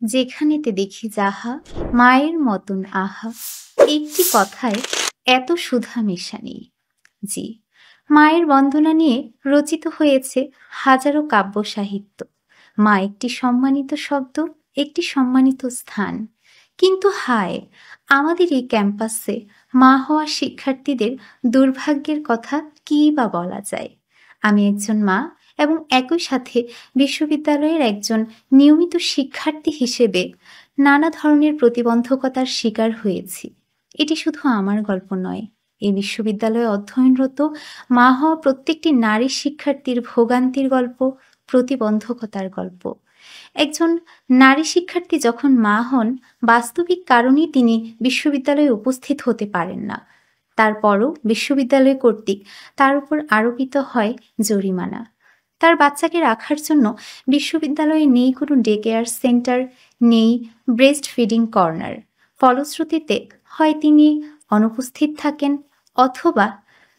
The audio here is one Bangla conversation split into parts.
যেখানেতে দেখি যাহা মায়ের মতন আহা, একটি কথায় এত সুধা মেশা নেই। জি, মায়ের বন্দনা নিয়ে রচিত হয়েছে হাজারো কাব্য সাহিত্য। মা একটি সম্মানিত শব্দ, একটি সম্মানিত স্থান। কিন্তু হায়, আমাদের এই ক্যাম্পাসে মা হওয়া শিক্ষার্থীদের দুর্ভাগ্যের কথা কী বা বলা যায়। আমি একজন মা এবং একই সাথে বিশ্ববিদ্যালয়ের একজন নিয়মিত শিক্ষার্থী হিসেবে নানা ধরনের প্রতিবন্ধকতার শিকার হয়েছি। এটি শুধু আমার গল্প নয়, এই বিশ্ববিদ্যালয়ে অধ্যয়নরত মা হওয়া প্রত্যেকটি নারী শিক্ষার্থীর ভোগান্তির গল্প, প্রতিবন্ধকতার গল্প। একজন নারী শিক্ষার্থী যখন মা হন, বাস্তবিক কারণেই তিনি বিশ্ববিদ্যালয়ে উপস্থিত হতে পারেন না। তারপরও বিশ্ববিদ্যালয় কর্তৃক তার উপর আরোপিত হয় জরিমানা। তার বাচ্চাকে রাখার জন্য বিশ্ববিদ্যালয়ে নেই কোনো ডে কেয়ার সেন্টার, নেই ব্রেস্ট ফিডিং কর্নার। ফলশ্রুতিতে হয় তিনি অনুপস্থিত থাকেন অথবা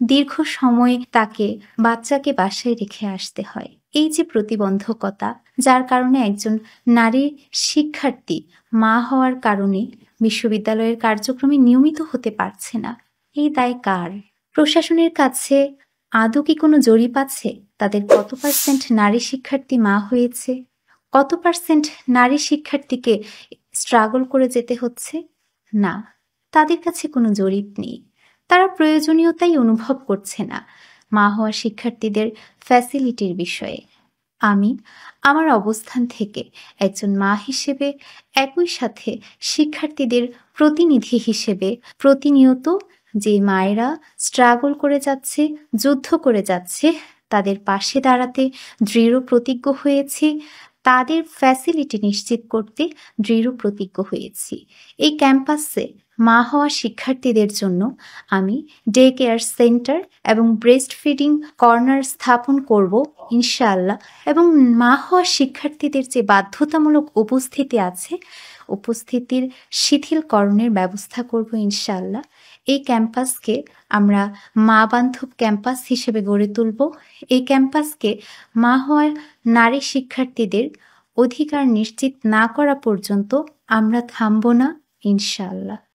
দীর্ঘ সময় তাকে বাচ্চাকে বাসায় রেখে আসতে হয়। এই যে প্রতিবন্ধকতা, যার কারণে একজন নারী শিক্ষার্থী মা হওয়ার কারণে বিশ্ববিদ্যালয়ের কার্যক্রমে নিয়মিত হতে পারছে না, এই দায় কার? প্রশাসনের কাছে আদৌ কি কোনো জরিপ আছে তাদের কত পার্সেন্ট নারী শিক্ষার্থী মা হয়েছে? কত পার্সেন্ট নারী শিক্ষার্থীকে স্ট্রাগল করে যেতে হচ্ছে? না, তাদের কাছে কোনো জরিপ নেই। তারা প্রয়োজনীয়তাই অনুভব করছে না মা হওয়া শিক্ষার্থীদের ফ্যাসিলিটির বিষয়ে। আমি আমার অবস্থান থেকে একজন মা হিসেবে, একই সাথে শিক্ষার্থীদের প্রতিনিধি হিসেবে প্রতিনিয়ত যে মায়েরা স্ট্রাগল করে যাচ্ছে, যুদ্ধ করে যাচ্ছে, তাদের পাশে দাঁড়াতে দৃঢ় প্রতিজ্ঞ হয়েছি, তাদের ফ্যাসিলিটি নিশ্চিত করতে দৃঢ় প্রতিজ্ঞ হয়েছি। এই ক্যাম্পাসে মা হওয়া শিক্ষার্থীদের জন্য আমি ডে কেয়ার সেন্টার এবং ব্রেস্ট ফিডিং কর্নার স্থাপন করব ইনশাআল্লাহ। এবং মা হওয়া শিক্ষার্থীদের যে বাধ্যতামূলক উপস্থিতি আছে, উপস্থিতির শিথিলকরণের ব্যবস্থা করব ইনশাআল্লাহ। এই ক্যাম্পাসকে আমরা মা বান্ধব ক্যাম্পাস হিসেবে গড়ে তুলব। এই ক্যাম্পাসকে মা হওয়া নারী শিক্ষার্থীদের অধিকার নিশ্চিত না করা পর্যন্ত আমরা থামব না ইনশাআল্লাহ।